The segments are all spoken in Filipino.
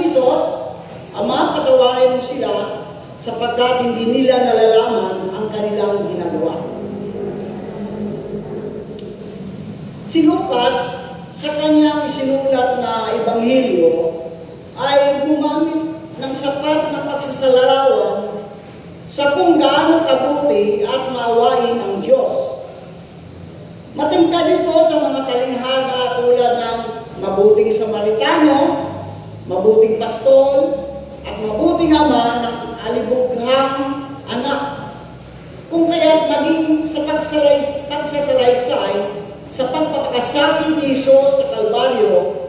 Jesus, Ama, patawarin mo sila sapagkat hindi nila nalalaman ang kanilang ginagawa. Si Lucas, sa kanyang isinulat na ebanghelyo, ay gumamit ng sapat na pagsasalarawan sa kung gaano kabuti at maawain ang Diyos. Matingkad ito sa mga talinghaga tulad ng mabuting Samaritano, mabuting pastol, at mabuting ama ng alibughang anak. Kung kaya't maging sa pagsasalaysay sa pagpapakasakit ni Jesus sa Kalbaryo,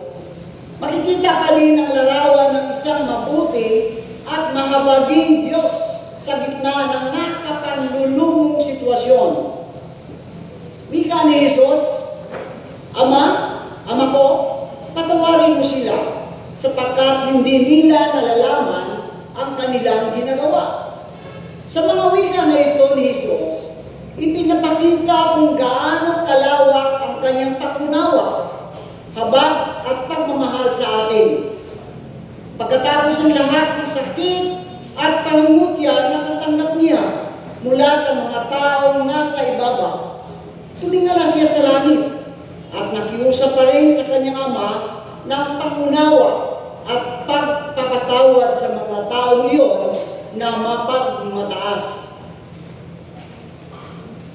makikita pa din ang larawan ng isang mabuti at mahabaging Diyos sa gitna ng nakapanlulumong sitwasyon. Wika ni Jesus, Ama ko, patawarin mo sila sapagkat hindi nila nalalaman ang kanilang ginagawa. Sa mga wika na ito ni Jesus, ipinapakita kung gaano kalawak ang kanyang pakunawa, habag at pagmamahal sa atin. Pagkatapos ng lahat ng sakit at pangungutya na natanggap niya mula sa mga taong nasa ibaba, tumingala siya sa langit at nakiusap pa rin sa kanyang ama ng pangunawa at pagpapatawad sa mga taong iyon na mapagmataas.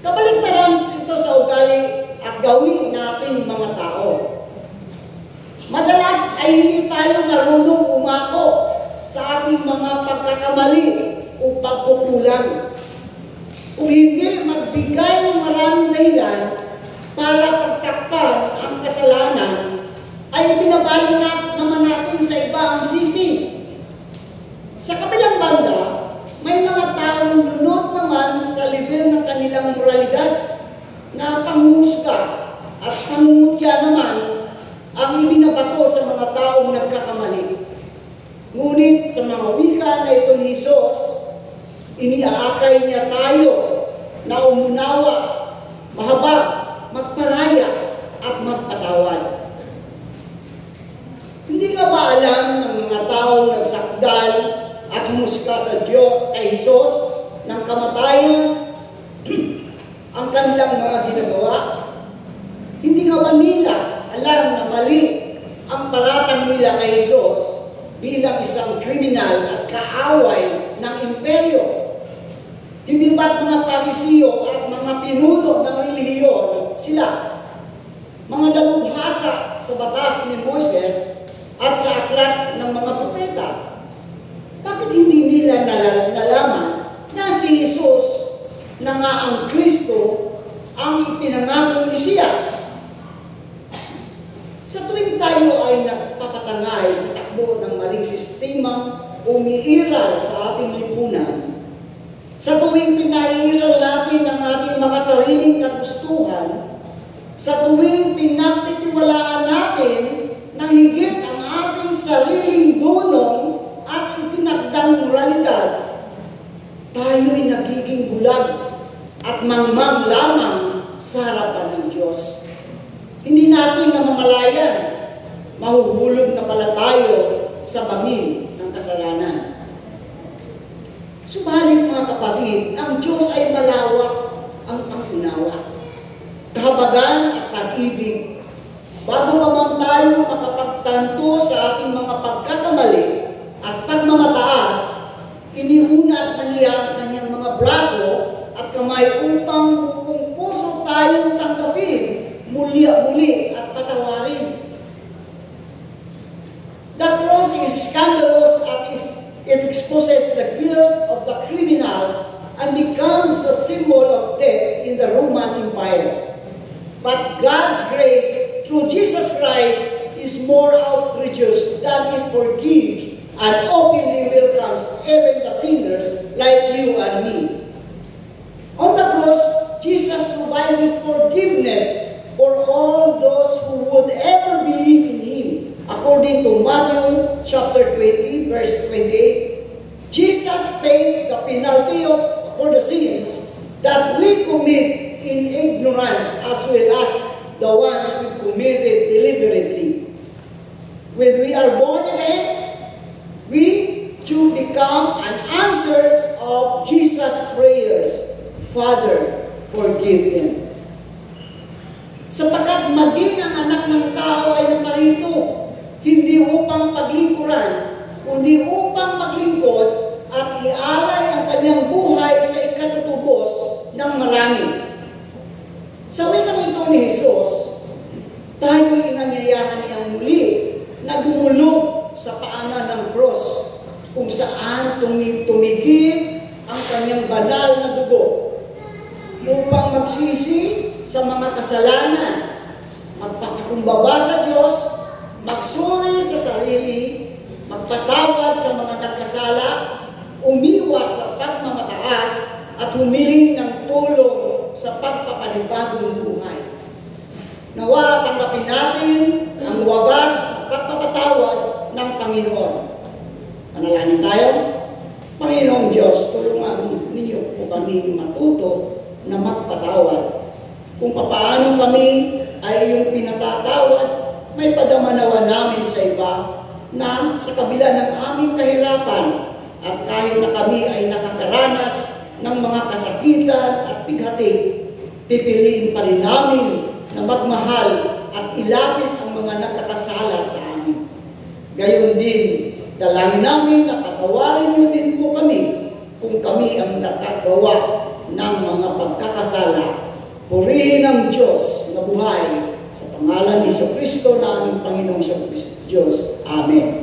Kabaligtaran ito sa ugali at gawin nating mga tao. Madalas ay hindi tayo marunong umako sa ating mga pagkakamali o pagkukulang. Kung hindi magbigay ng maraming dahilan para pagtakpan ang kasalanan, ay binabalinat naman natin sa iba ang sisi. Sa kabilang banda, may mga taong lunod naman sa level ng kanilang moralidad na panghusga at pangungutya naman ang ibinabato sa mga taong nagkakamali. Ngunit sa mga wika na ito ni Jesus, iniaakay niya tayo na umunawa, mahabag, magparaya at magpatawad. Hindi ka ba alam ng mga taong nagsakdal at humusga sa Diyos kay Jesus ng kamatayan ang kanilang mga ginagawa? Hindi nga ba nila alam na mali ang paratang nila kay Jesus bilang isang kriminal at kaaway ng imperyo? Hindi ba't mga Parisiyo at mga pinuno ng relihiyon sila? Mga dalubhasa sa batas ni Moises at sa aklat ng mga propeta. Bakit hindi nila nalaman na si Jesus na nga ang Kristo ang ipinangakong Mesiyas? Sa tuwing tayo ay nagpapatangay sa takbo ng maling sistemang umiiral sa ating lipunan, sa tuwing pinaiiral natin ang ating mga sariling kagustuhan, sa tuwing pinagtitiwalaan natin na higit ang ating sariling dunong at itinakdang moralidad, tayo'y nagiging bulag at mangmang lamang sa harapan ng Diyos. Hindi natin namamalayan, mahuhulog na pala tayo sa bangin ng kasalanan. Subalit mga kapatid, ang Diyos ay malawak ang pangunawa, kahabagan at pag-ibig. Bago pa man tayo makapagtanto sa ating mga pagkakamali at pagmamataas, iniunat na niya ang kanyang mga braso at kamay upang buong puso tayong tanggapin, muli at patawarin. The cross is scandalous at it exposes the guilt of the criminals and becomes the symbol of death in the Roman Empire. But God's grace through Jesus Christ is more outrageous than it forgives and openly welcomes even the sinners like you and me. On the cross, Jesus provided forgiveness for all those who would ever believe in Him. According to Matthew chapter 20, verse 28, Jesus paid the penalty for the sins that we commit in ignorance as well as the ones we committed deliberately. When we are born again, Father, forgive them. Sapagkat maging ang anak ng tao ay naparito, hindi upang paglingkuran, kundi upang maglingkod at iaray ang kanyang buhay sa ikatutubos ng marami. Sa wikang ito ni Jesus, tayo'y inanyayahan niyang muli na dumulog sa paanan ng cross, kung saan tumigil ang kanyang banal na dugo upang magsisi sa mga kasalanan, magpapakumbaba sa Diyos, magsuri sa sarili, magpatawad sa mga nagkasala, umiwas sa pagmamataas, at humiling ng tulong sa pagpapanibagong buhay. Nawa tanggapin natin ang wagas at pagpapatawad ng Panginoon. Manalangin tayo. Panginoong Diyos, tulungan niyo po kami matuto na magpatawad. Kung papaano kami ay yung pinatatawad, may padamanawa namin sa iba na sa kabila ng aming kahirapan at kahit na kami ay nakakaranas ng mga kasakitan at bighati, pipiliin pa rin namin na magmahal at ilapit ang mga nakakasala sa amin. Gayon din, dalangin namin na patawarin niyo din po kami kung kami ang nakagawa ng mga pagkakasala. Purihin ang Diyos na buhay sa pangalan ni Jesucristo na aming Panginoong Diyos. Amen.